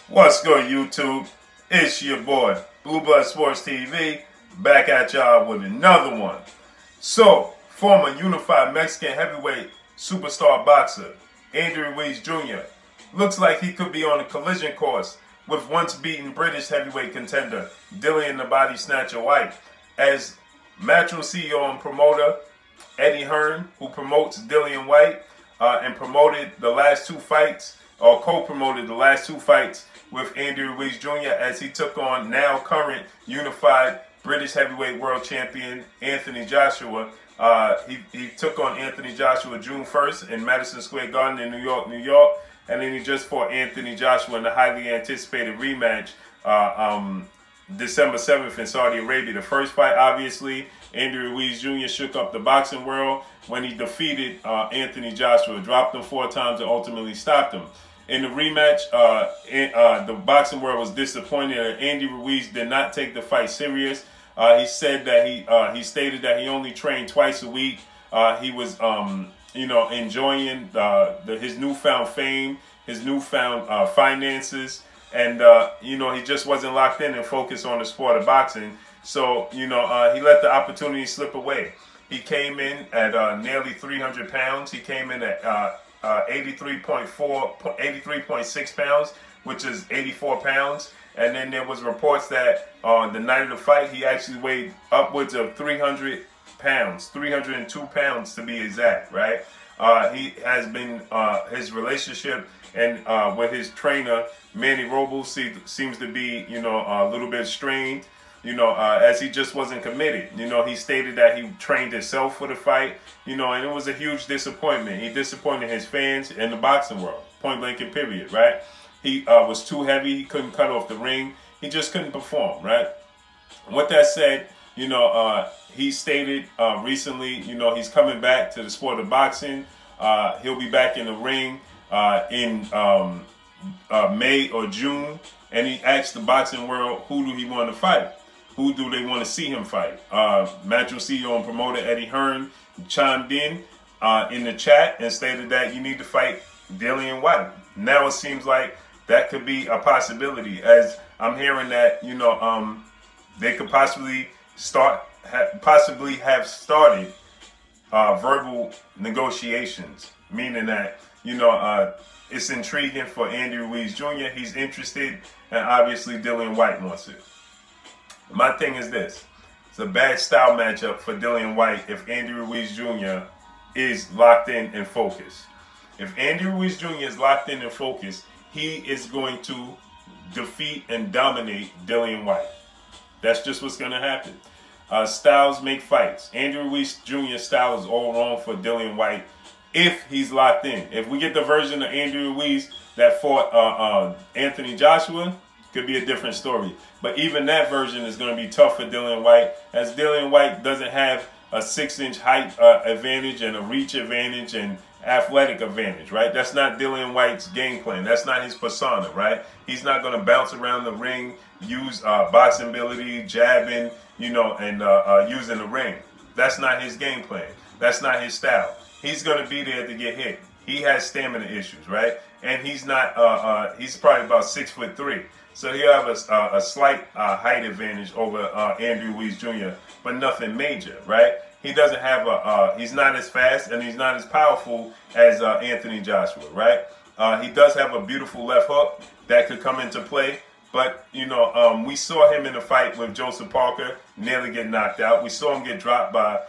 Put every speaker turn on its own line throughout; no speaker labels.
What's good, YouTube? It's your boy, Blue Blood Sports TV, back at y'all with another one. So, former unified Mexican heavyweight superstar boxer, Andy Ruiz Jr. looks like he could be on a collision course with once beaten British heavyweight contender, Dillian the Body Snatcher Whyte, as Matchroom CEO and promoter Eddie Hearn, who promotes Dillian Whyte and promoted the last two fights, or co-promoted the last two fights with Andy Ruiz Jr. as he took on now current unified British heavyweight world champion Anthony Joshua. He took on Anthony Joshua June 1st in Madison Square Garden in New York, and then he just fought Anthony Joshua in the highly anticipated rematch December 7th in Saudi Arabia. The first fight, obviously, Andy Ruiz Jr. shook up the boxing world when he defeated Anthony Joshua, dropped him 4 times and ultimately stopped him. In the rematch, the boxing world was disappointed. Andy Ruiz did not take the fight serious. He said that he stated that he only trained twice a week. He was, enjoying his newfound fame, his newfound finances, and he just wasn't locked in and focused on the sport of boxing. So he let the opportunity slip away. He came in at nearly 300 pounds. He came in at 83.6 pounds, which is 84 pounds. And then there was reports that on the night of the fight, he actually weighed upwards of 300 pounds, 302 pounds to be exact, right? He has been, his relationship and with his trainer, Manny Robles, seems to be, a little bit strained. As he just wasn't committed. He stated that he trained himself for the fight, and it was a huge disappointment. He disappointed his fans and the boxing world, point blank and period, right? He was too heavy. He couldn't cut off the ring. He just couldn't perform, right? With that said, he stated recently, he's coming back to the sport of boxing. He'll be back in the ring in May or June, and he asked the boxing world, who do he want to fight? Who do they want to see him fight? Matchroom CEO and promoter Eddie Hearn chimed in the chat and stated that you need to fight Dillian Whyte. Now it seems like that could be a possibility, as I'm hearing that they could possibly have started verbal negotiations, meaning that it's intriguing for Andy Ruiz Jr. He's interested, and obviously Dillian Whyte wants it. My thing is this. It's a bad style matchup for Dillian Whyte if Andy Ruiz Jr. is locked in and focused. If Andy Ruiz Jr. is locked in and focused, he is going to defeat and dominate Dillian Whyte. That's just what's going to happen. Styles make fights. Andy Ruiz Jr.'s style is all wrong for Dillian Whyte if he's locked in. If we get the version of Andy Ruiz that fought Anthony Joshua, could be a different story. But even that version is going to be tough for Dillian Whyte, as Dillian Whyte doesn't have a 6-inch height advantage and a reach advantage and athletic advantage, right? That's not Dillian Whyte's game plan. That's not his persona, right? He's not going to bounce around the ring, use boxing ability, jabbing, and using the ring. That's not his game plan. That's not his style. He's going to be there to get hit. He has stamina issues, right? And he's not, he's probably about 6'3". So he'll have a slight height advantage over Andy Ruiz Jr., but nothing major, right? He doesn't have he's not as fast and he's not as powerful as Anthony Joshua, right? He does have a beautiful left hook that could come into play, but, we saw him in a fight with Joseph Parker nearly get knocked out. We saw him get dropped by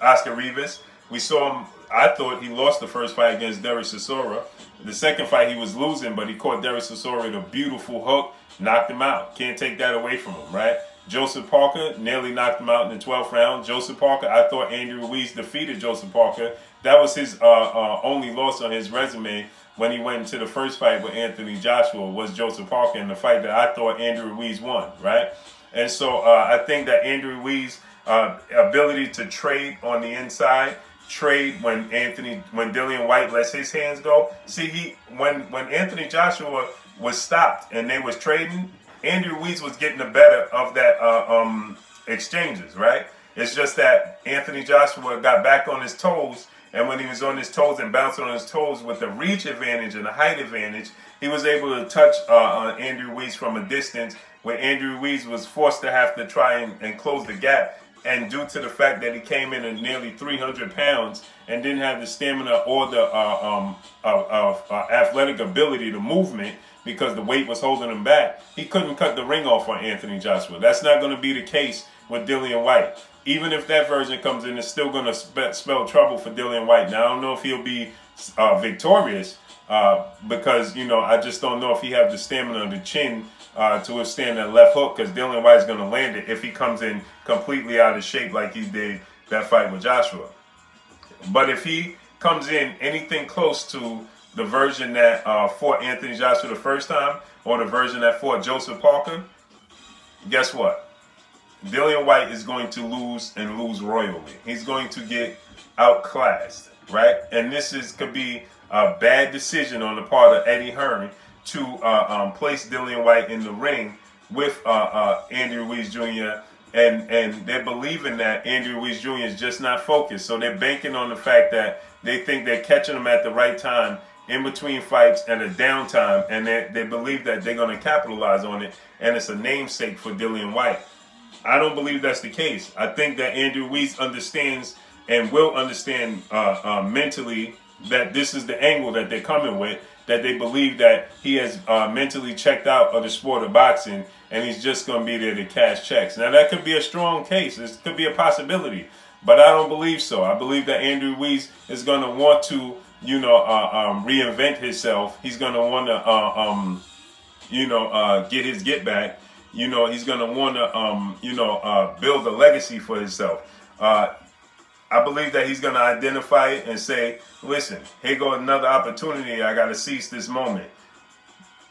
Oscar Rivas. We saw him, I thought he lost the first fight against Derek Chisora. The second fight he was losing, but he caught Derek Chisora with a beautiful hook, knocked him out. Can't take that away from him, right? Joseph Parker nearly knocked him out in the 12th round. Joseph Parker, I thought Andy Ruiz defeated Joseph Parker. That was his only loss on his resume when he went into the first fight with Anthony Joshua, was Joseph Parker, in the fight that I thought Andy Ruiz won, right? And so I think that Andy Ruiz's ability to trade on the inside, trade when Dillian Whyte lets his hands go. See, when Anthony Joshua was stopped and they was trading, Andy Ruiz was getting the better of that exchanges, right? It's just that Anthony Joshua got back on his toes And when he was on his toes and bouncing on his toes with the reach advantage and the height advantage, he was able to touch Andy Ruiz from a distance where Andy Ruiz was forced to have to try and close the gap. And due to the fact that he came in at nearly 300 pounds and didn't have the stamina or the athletic ability, the movement, because the weight was holding him back, he couldn't cut the ring off on Anthony Joshua. That's not going to be the case with Dillian Whyte. Even if that version comes in, it's still going to spell trouble for Dillian Whyte. Now, I don't know if he'll be victorious because, you know, I just don't know if he has the stamina or the chin to withstand that left hook, because Dillian Whyte is going to land it if he comes in completely out of shape like he did that fight with Joshua. But if he comes in anything close to the version that fought Anthony Joshua the first time, or the version that fought Joseph Parker, guess what? Dillian Whyte is going to lose, and lose royally. He's going to get outclassed, right? And this could be a bad decision on the part of Eddie Hearn to place Dillian Whyte in the ring with Andy Ruiz Jr. And they're believing that Andy Ruiz Jr. is just not focused. So they're banking on the fact that they think they're catching him at the right time in between fights and a downtime, and they believe that they're going to capitalize on it, and it's a namesake for Dillian Whyte. I don't believe that's the case. I think that Andy Ruiz understands and will understand mentally that this is the angle that they're coming with, that they believe that he has mentally checked out of the sport of boxing, and he's just going to be there to cash checks. Now, that could be a strong case. This could be a possibility, but I don't believe so. I believe that Andy Ruiz is going to want to, you know, reinvent himself. He's going to want to, get his get back. You know, he's going to want to, build a legacy for himself. I believe that he's going to identify it and say, listen, here goes another opportunity. I got to seize this moment.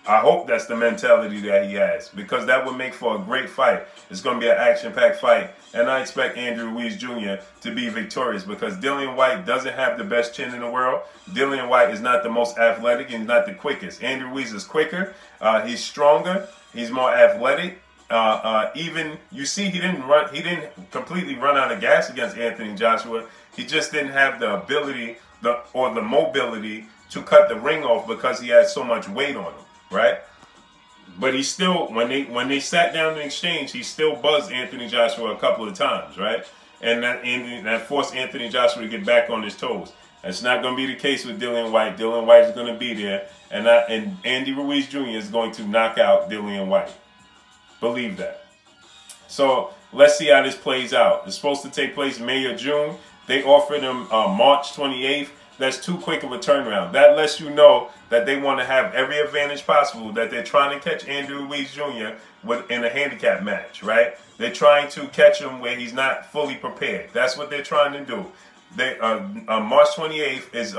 I hope that's the mentality that he has, because that would make for a great fight. It's going to be an action-packed fight, and I expect Andy Ruiz Jr. to be victorious, because Dillian Whyte doesn't have the best chin in the world. Dillian Whyte is not the most athletic and not the quickest. Andy Ruiz is quicker. He's stronger. He's more athletic. Even you see, he didn't completely run out of gas against Anthony Joshua. He just didn't have the ability or the mobility to cut the ring off because he had so much weight on him, right? But he still, when they sat down in exchange, he still buzzed Anthony Joshua a couple of times, right? And that forced Anthony Joshua to get back on his toes. That's not going to be the case with Dillian Whyte. Dillian Whyte is going to be there, and Andy Ruiz Jr. is going to knock out Dillian Whyte. Believe that. So let's see how this plays out. It's supposed to take place May or June. They offered him March 28th. That's too quick of a turnaround. That lets you know that they want to have every advantage possible, that they're trying to catch Andrew Ruiz Jr. in a handicap match, right? They're trying to catch him where he's not fully prepared. That's what they're trying to do. March 28th is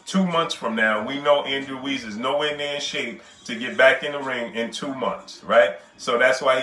2 months from now. We know Andrew Ruiz is nowhere near in shape to get back in the ring in 2 months, right? So that's why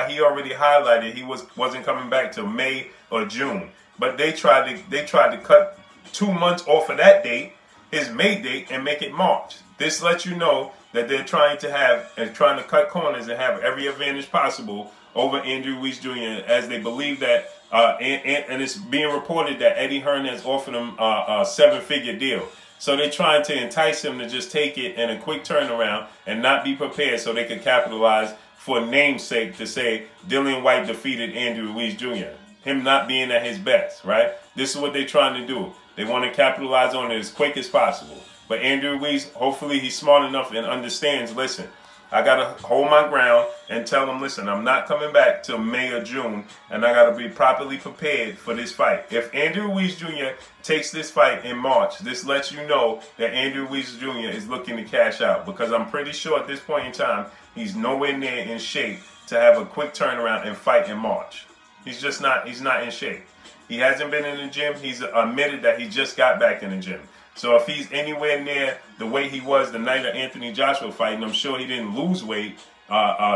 he already highlighted he wasn't coming back till May or June. But they tried to cut 2 months off of that date, his May date, and make it March. This lets you know that they're trying to cut corners and have every advantage possible over Andrew Ruiz Jr. as they believe that, and it's being reported that Eddie Hearn has offered him a 7-figure deal. So they're trying to entice him to just take it in a quick turnaround and not be prepared so they can capitalize for namesake to say Dillian Whyte defeated Andrew Ruiz Jr. Him not being at his best, right? This is what they're trying to do. They want to capitalize on it as quick as possible. But Andrew Ruiz, hopefully he's smart enough and understands, listen, I got to hold my ground and tell him, listen, I'm not coming back till May or June, and I got to be properly prepared for this fight. If Andrew Ruiz Jr. takes this fight in March, this lets you know that Andrew Ruiz Jr. is looking to cash out, because I'm pretty sure at this point in time, he's nowhere near in shape to have a quick turnaround and fight in March. He's not in shape. He hasn't been in the gym. He's admitted that he just got back in the gym. So if he's anywhere near the way he was the night of Anthony Joshua fight, and I'm sure he didn't lose weight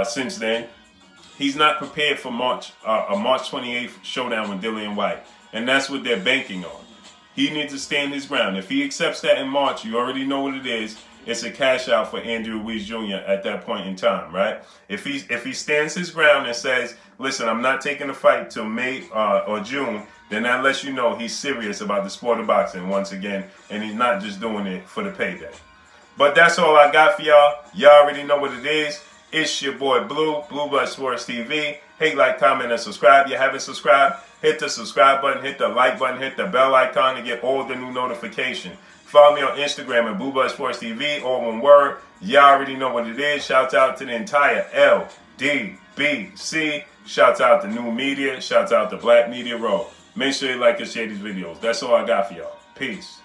since then, he's not prepared for a March 28th showdown with Dillian Whyte. And that's what they're banking on. He needs to stand his ground. If he accepts that in March, you already know what it is. It's a cash out for Andrew Ruiz Jr. at that point in time, right? If he stands his ground and says, listen, I'm not taking the fight till May or June, then that lets you know he's serious about the sport of boxing once again, and he's not just doing it for the payday. But that's all I got for y'all. Y'all already know what it is. It's your boy Blue, Blue Blood Sports TV. Hate, like, comment, and subscribe. If you haven't subscribed, hit the subscribe button, hit the like button, hit the bell icon to get all the new notifications. Follow me on Instagram at Blue Blood Sports TV, all one word. Y'all already know what it is. Shouts out to the entire LDBC. Shouts out to New Media. Shouts out to Black Media Row. Make sure you like and share these videos. That's all I got for y'all. Peace.